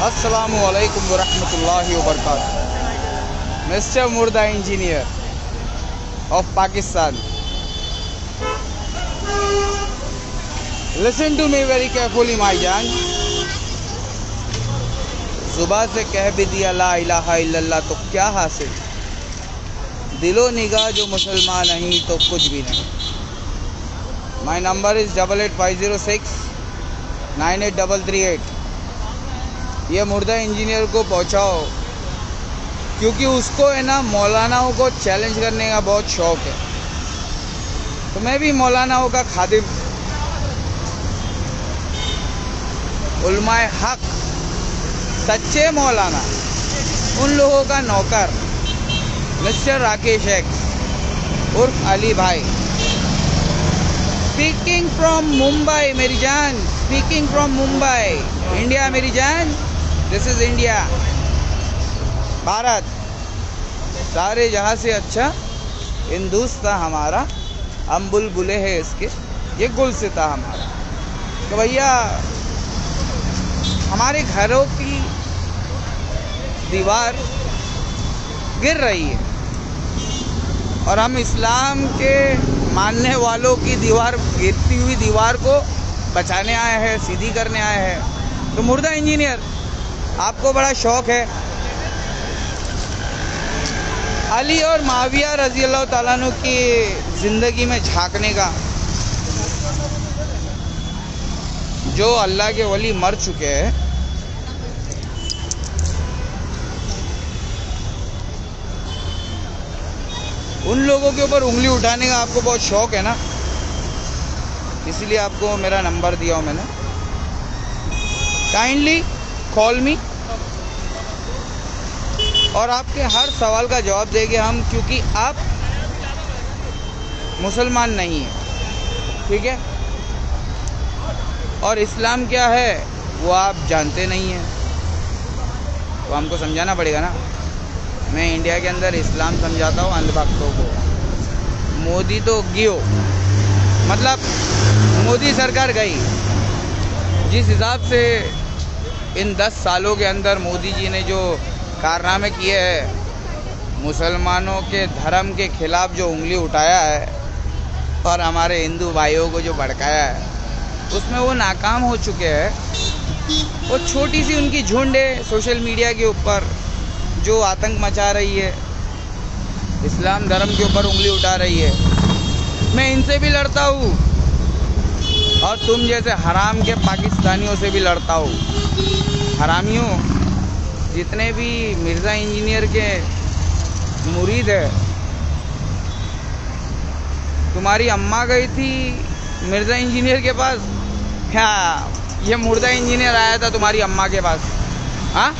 अस्सलामु अलैकुम वरहमतुल्लाहि वबरकातुहू। मिस्टर मुर्दा engineer of Pakistan, listen to me very carefully my जान। जुबान से कह भी दिया ला इलाहा इल्लल्लाह तो क्या हासिल, दिलो निगाह जो मुसलमान नहीं तो कुछ भी नहीं। My number is 8850698338। ये मुर्दा इंजीनियर को पहुंचाओ, क्योंकि उसको है ना मौलानाओं को चैलेंज करने का बहुत शौक है। तो मैं भी मौलानाओं का खादिम, उलमाए हक, सच्चे मौलाना, उन लोगों का नौकर मिस्टर राकेश एक्स उर्फ अली भाई, स्पीकिंग फ्रॉम मुंबई मेरी जान, स्पीकिंग फ्रॉम मुंबई, इंडिया मेरी जान। This is India, Bharat. सारे जहाँ से अच्छा हिंदुस्तान हमारा, हम बुलबुले हैं इसके, ये गुलसिता हमारा। तो भैया हमारे घरों की दीवार गिर रही है और हम इस्लाम के मानने वालों की दीवार, गिरती हुई दीवार को बचाने आए हैं, सीधी करने आए हैं। तो मुर्दा इंजीनियर, आपको बड़ा शौक है अली और माविया रजी अल्लाह ताला अन्हु की ज़िंदगी में झांकने का। जो अल्लाह के वली मर चुके हैं, उन लोगों के ऊपर उंगली उठाने का आपको बहुत शौक है ना, इसलिए आपको मेरा नंबर दिया हूँ मैंने। काइंडली कॉल मी और आपके हर सवाल का जवाब देंगे हम, क्योंकि आप मुसलमान नहीं हैं, ठीक है। और इस्लाम क्या है वो आप जानते नहीं हैं, तो हमको समझाना पड़ेगा ना। मैं इंडिया के अंदर इस्लाम समझाता हूँ अंधभक्तों को। मोदी तो गियो, मतलब मोदी सरकार गई। जिस हिसाब से इन 10 सालों के अंदर मोदी जी ने जो कारनामे किए हैं, मुसलमानों के धर्म के खिलाफ जो उंगली उठाया है और हमारे हिंदू भाइयों को जो भड़काया है, उसमें वो नाकाम हो चुके हैं। वो छोटी सी उनकी झुंड है सोशल मीडिया के ऊपर जो आतंक मचा रही है, इस्लाम धर्म के ऊपर उंगली उठा रही है। मैं इनसे भी लड़ता हूँ और तुम जैसे हराम के पाकिस्तानियों से भी लड़ता हूँ। हरामियों, जितने भी मिर्ज़ा इंजीनियर के मुरीद है, तुम्हारी अम्मा गई थी मिर्ज़ा इंजीनियर के पास, क्या ये मुर्दा इंजीनियर आया था तुम्हारी अम्मा के पास? हाँ,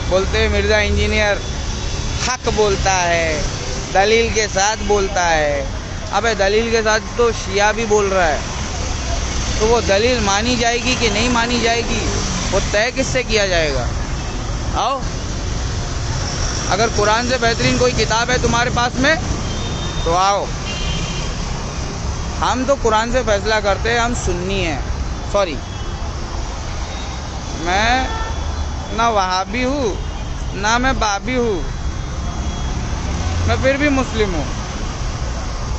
बोलते हैं मिर्ज़ा इंजीनियर हक बोलता है, दलील के साथ बोलता है। अबे दलील के साथ तो शिया भी बोल रहा है, तो वो दलील मानी जाएगी कि नहीं मानी जाएगी, वो तय किससे किया जाएगा? आओ, अगर कुरान से बेहतरीन कोई किताब है तुम्हारे पास में तो आओ। हम तो कुरान से फैसला करते हैं, हम सुन्नी हैं। सॉरी, मैं ना वहाबी हूँ ना मैं बाबी हूँ, मैं फिर भी मुस्लिम हूँ।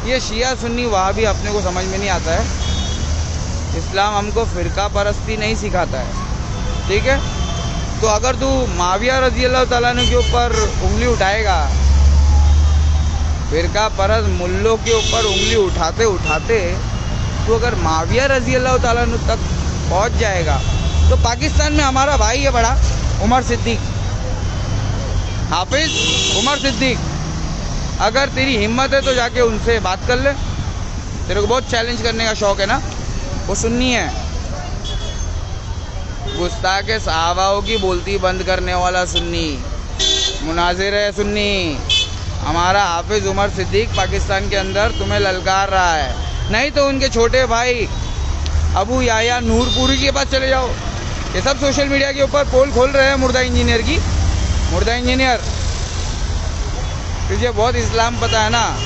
ये शिया सुन्नी वहाबी अपने को समझ में नहीं आता है। इस्लाम हमको फ़िरका परस्ती नहीं सिखाता है, ठीक है। तो अगर तू माविया रजी अल्लाह ताला अन्हु के ऊपर उंगली उठाएगा, फ़िरका परस्त मुल्लों के ऊपर उंगली उठाते उठाते तो अगर माविया रजी अल्लाह ताला अन्हु तक पहुंच जाएगा, तो पाकिस्तान में हमारा भाई है बड़ा उमर सिद्दीक, हाफिज उमर सिद्दीक। अगर तेरी हिम्मत है तो जाके उनसे बात कर ले। तेरे को बहुत चैलेंज करने का शौक है ना। वो सुन्नी है, गुस्ताख के सहाबाओं की बोलती बंद करने वाला सुन्नी, मुनाजिर है सुन्नी। हमारा हाफिज उमर सिद्दीक पाकिस्तान के अंदर तुम्हें ललकार रहा है, नहीं तो उनके छोटे भाई अबू याया नूरपुरी के पास चले जाओ। ये सब सोशल मीडिया के ऊपर पोल खोल रहे हैं मुर्दा इंजीनियर की। मुर्दा इंजीनियर, तुझे बहुत इस्लाम पता है ना,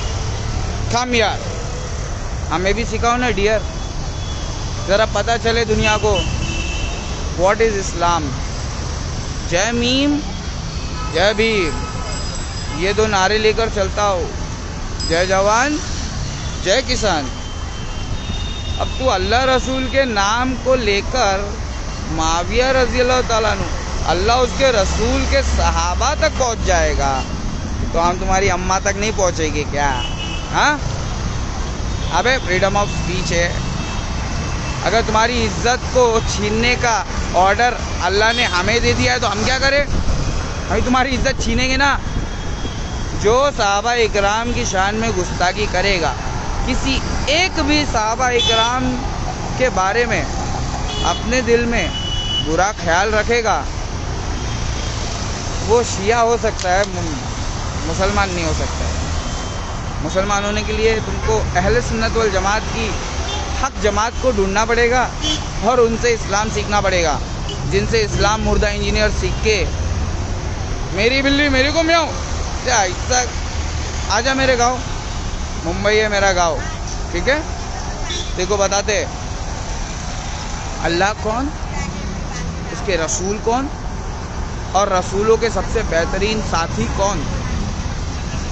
कम यार हमें भी सिखाओ ना डियर, ज़रा पता चले दुनिया को व्हाट इज़ इस्लाम। जय मीम जय भीम, ये दो नारे लेकर चलता हो, जय जवान जय किसान। अब तू अल्लाह रसूल के नाम को लेकर माविया रजी अल्लाह ताला नु, अल्लाह उसके रसूल के सहाबा तक पहुंच जाएगा तो हम तुम्हारी अम्मा तक नहीं पहुंचेंगे क्या? हाँ, अबे फ्रीडम ऑफ स्पीच है। अगर तुम्हारी इज्जत को छीनने का ऑर्डर अल्लाह ने हमें दे दिया है तो हम क्या करें? हम तुम्हारी इज्जत छीनेंगे ना। जो सहाबा इकराम की शान में गुस्ताखी करेगा, किसी एक भी सहाबा इकराम के बारे में अपने दिल में बुरा ख्याल रखेगा, वो शिया हो सकता है, मुसलमान नहीं हो सकता है। मुसलमान होने के लिए तुमको अहले सुन्नत वल जमात की हक जमात को ढूंढना पड़ेगा और उनसे इस्लाम सीखना पड़ेगा, जिनसे इस्लाम मुर्दा इंजीनियर सीख के मेरी बिल्ली मेरे को म्याऊं, ऐसा आजा मेरे गांव, मुंबई है मेरा गांव, ठीक है? देखो बताते अल्लाह कौन, उसके रसूल कौन और रसूलों के सबसे बेहतरीन साथी कौन।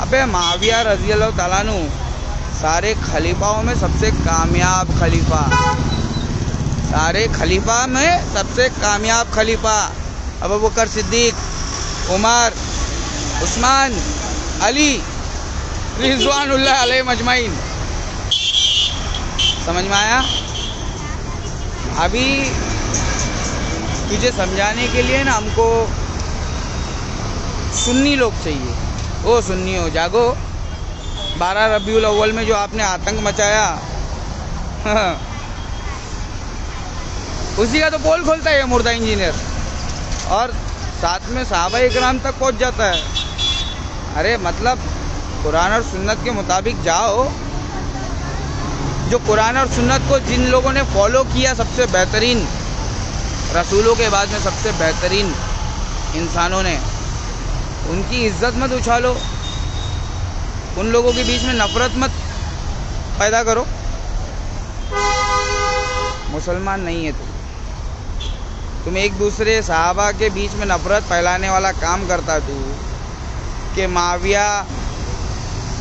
अबे माविया रजी अल्लाह ताला अन्हु सारे खलीफाओं में सबसे कामयाब खलीफा, सारे खलीफा में सबसे कामयाब खलीफा। अबू बकर सिद्दीक, उमर, उस्मान, अली रिजवानुल्लाह अलैहि मजमाइन। समझ में आया? अभी तुझे समझाने के लिए ना हमको सुन्नी लोग चाहिए। ओ सुन्नी हो जागो, 12 रबीउल अव्वल में जो आपने आतंक मचाया उसी का तो पोल खोलता है ये मुर्दा इंजीनियर, और साथ में सहाबा इकराम तक पहुंच जाता है। अरे मतलब कुरान और सुन्नत के मुताबिक जाओ। जो कुरान और सुन्नत को जिन लोगों ने फॉलो किया, सबसे बेहतरीन रसूलों के बाद में सबसे बेहतरीन इंसानों ने, उनकी इज्जत मत उछालो, उन लोगों के बीच में नफरत मत पैदा करो। मुसलमान नहीं है तुम एक दूसरे सहाबा के बीच में नफरत फैलाने वाला काम करता तू कि माविया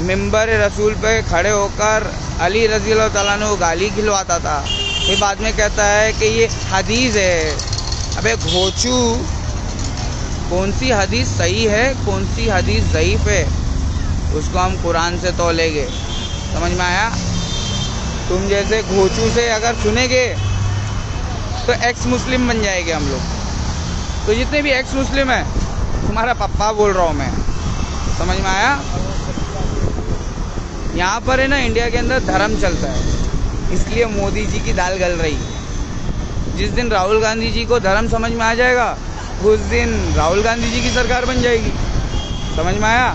मिंबर रसूल पे खड़े होकर अली रज़ी अल्लाह ताला अन्हु गाली खिलवाता था, फिर बाद में कहता है कि ये हदीस है। अबे घोचू, कौन सी हदीस सही है, कौन सी हदीस ज़ईफ़ है, उसको हम कुरान से तौलेंगे। समझ में आया? तुम जैसे घोचू से अगर सुनेंगे तो एक्स मुस्लिम बन जाएंगे हम लोग। तो जितने भी एक्स मुस्लिम हैं, तुम्हारा पप्पा बोल रहा हूँ मैं। समझ में आया? यहाँ पर है ना, इंडिया के अंदर धर्म चलता है, इसलिए मोदी जी की दाल गल रही है। जिस दिन राहुल गांधी जी को धर्म समझ में आ जाएगा, उस दिन राहुल गांधी जी की सरकार बन जाएगी। समझ में आया?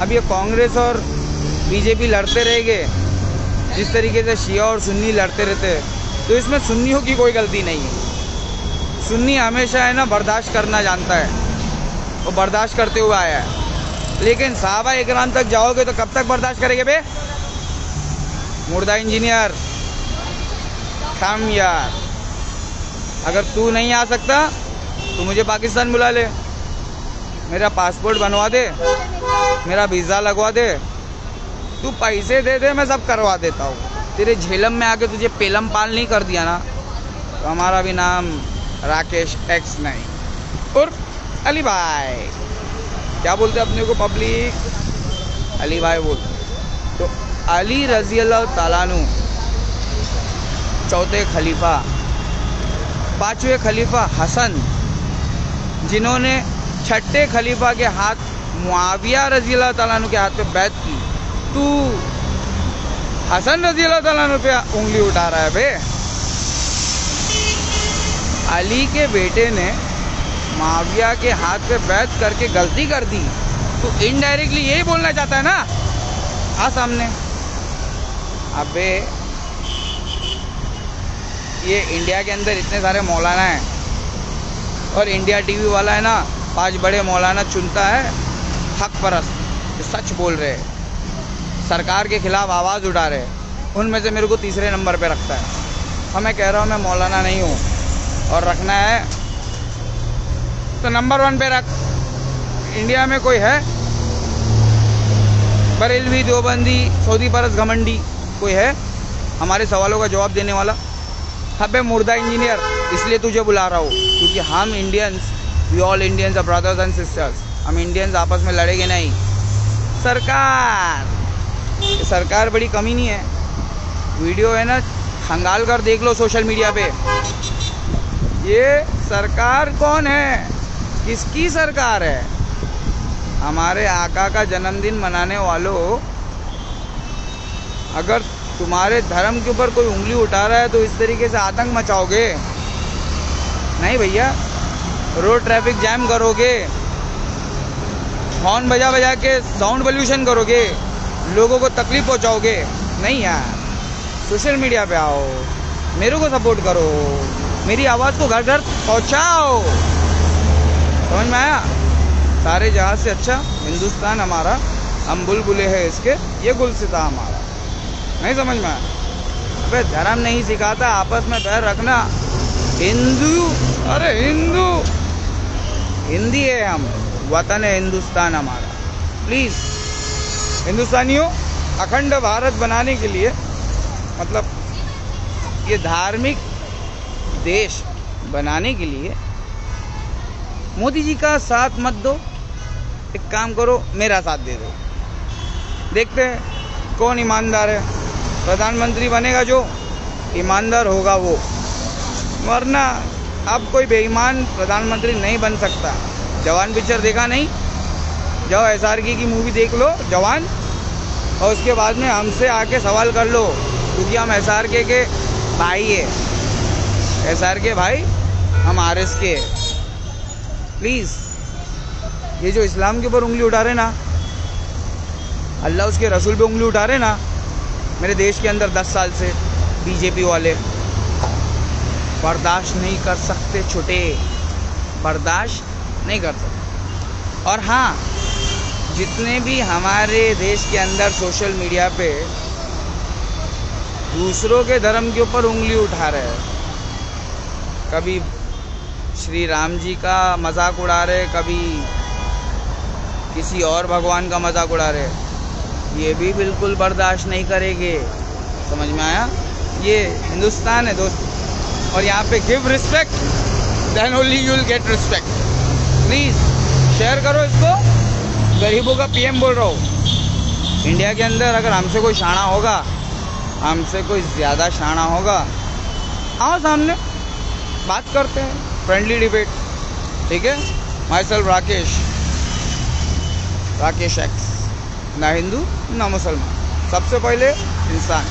अब ये कांग्रेस और बीजेपी लड़ते रहेंगे जिस तरीके से शिया और सुन्नी लड़ते रहते हैं, तो इसमें सुन्नियों की कोई गलती नहीं है। सुन्नी हमेशा है ना बर्दाश्त करना जानता है, वो बर्दाश्त करते हुए आया है। लेकिन सहाबा इकराम तक जाओगे तो कब तक बर्दाश्त करेंगे बे? मुर्दा इंजीनियर, थम यार। अगर तू नहीं आ सकता तो मुझे पाकिस्तान बुला ले, मेरा पासपोर्ट बनवा दे, मेरा वीज़ा लगवा दे, तू पैसे दे दे, मैं सब करवा देता हूँ। तेरे झेलम में आके तुझे पेलम पाल नहीं कर दिया ना, तो हमारा भी नाम राकेश एक्स नहीं, उर्फ अली भाई। क्या बोलते अपने को पब्लिक? अली भाई बोलते। तो अली रज़ी अल्लाह ताला अन्हु चौथे खलीफा, पांचवें खलीफा हसन, जिन्होंने छठे खलीफा के हाथ मुआविया रज़ी अल्लाह ताला अन्हु के हाथ पे बैत की, तू हसन रज़ी अल्लाह ताला अन्हु पे उंगली उठा रहा है बे। अली के बेटे ने मुआविया के हाथ पे बैत करके गलती कर दी, तो इनडायरेक्टली यही बोलना चाहता है ना, आ सामने। अबे ये इंडिया के अंदर इतने सारे मौलाना हैं, और इंडिया टीवी वाला है ना 5 बड़े मौलाना चुनता है, हक परस्त जो सच बोल रहे हैं, सरकार के खिलाफ आवाज़ उठा रहे हैं, उनमें से मेरे को तीसरे नंबर पे रखता है। और मैं कह रहा हूँ मैं मौलाना नहीं हूँ, और रखना है तो नंबर 1 पे रख। इंडिया में कोई है बरेलवी, देवबंदी, सऊदी परस घमंडी कोई है हमारे सवालों का जवाब देने वाला? अबे मुर्दा इंजीनियर, इसलिए तुझे बुला रहा हूँ क्योंकि हम Indians, we all Indians are brothers and sisters. हम इंडियंस आपस में लड़ेंगे नहीं। सरकार बड़ी कमी नहीं है। वीडियो है ना, खंगाल कर देख लो सोशल मीडिया पे। ये सरकार कौन है, किसकी सरकार है? हमारे आका का जन्मदिन मनाने वालों, अगर तुम्हारे धर्म के ऊपर कोई उंगली उठा रहा है तो इस तरीके से आतंक मचाओगे नहीं भैया। रोड ट्रैफिक जैम करोगे, हॉर्न बजा बजा के साउंड पोल्यूशन करोगे, लोगों को तकलीफ पहुंचाओगे नहीं यार। सोशल मीडिया पे आओ, मेरे को सपोर्ट करो, मेरी आवाज़ को घर घर पहुंचाओ। समझ में आया? सारे जहां से अच्छा हिंदुस्तान हमारा, हम बुलबुले हैं इसके, ये गुलसिता हमारा। नहीं समझ में आया? अबे धर्म नहीं सिखाता आपस में पैर रखना। हिंदू, अरे हिंदू हिंदी है हम, वतन है हिंदुस्तान हमारा। प्लीज़ हिंदुस्तानियों, अखंड भारत बनाने के लिए, मतलब ये धार्मिक देश बनाने के लिए मोदी जी का साथ मत दो। एक काम करो, मेरा साथ दे दो। देखते हैं कौन ईमानदार है। प्रधानमंत्री बनेगा जो ईमानदार होगा वो, वरना अब कोई बेईमान प्रधानमंत्री नहीं बन सकता। जवान पिक्चर देखा नहीं? जाओ SRK की मूवी देख लो, जवान, और उसके बाद में हमसे आके सवाल कर लो, क्योंकि हम SRK के भाई है। SRK भाई, हम RS के। प्लीज़, ये जो इस्लाम के ऊपर उंगली उठा रहे ना, अल्लाह उसके रसूल पे उंगली उठा रहे ना, मेरे देश के अंदर 10 साल से बीजेपी वाले बर्दाश्त नहीं कर सकते। छोटे बर्दाश्त नहीं कर सकते। और हाँ, जितने भी हमारे देश के अंदर सोशल मीडिया पे दूसरों के धर्म के ऊपर उंगली उठा रहे हैं, कभी श्री राम जी का मजाक उड़ा रहे, कभी किसी और भगवान का मजाक उड़ा रहे, ये भी बिल्कुल बर्दाश्त नहीं करेंगे। समझ में आया? ये हिंदुस्तान है दोस्त, और यहाँ पे give respect, then only you will get respect. Please share करो इसको, गरीबों का PM बोल रहा हूँ। इंडिया के अंदर अगर हमसे कोई शाना होगा, हमसे कोई ज़्यादा शाना होगा, आओ सामने बात करते हैं, फ्रेंडली डिबेट। ठीक है? माई सेल्फ राकेश X, ना हिंदू ना मुसलमान, सबसे पहले इंसान।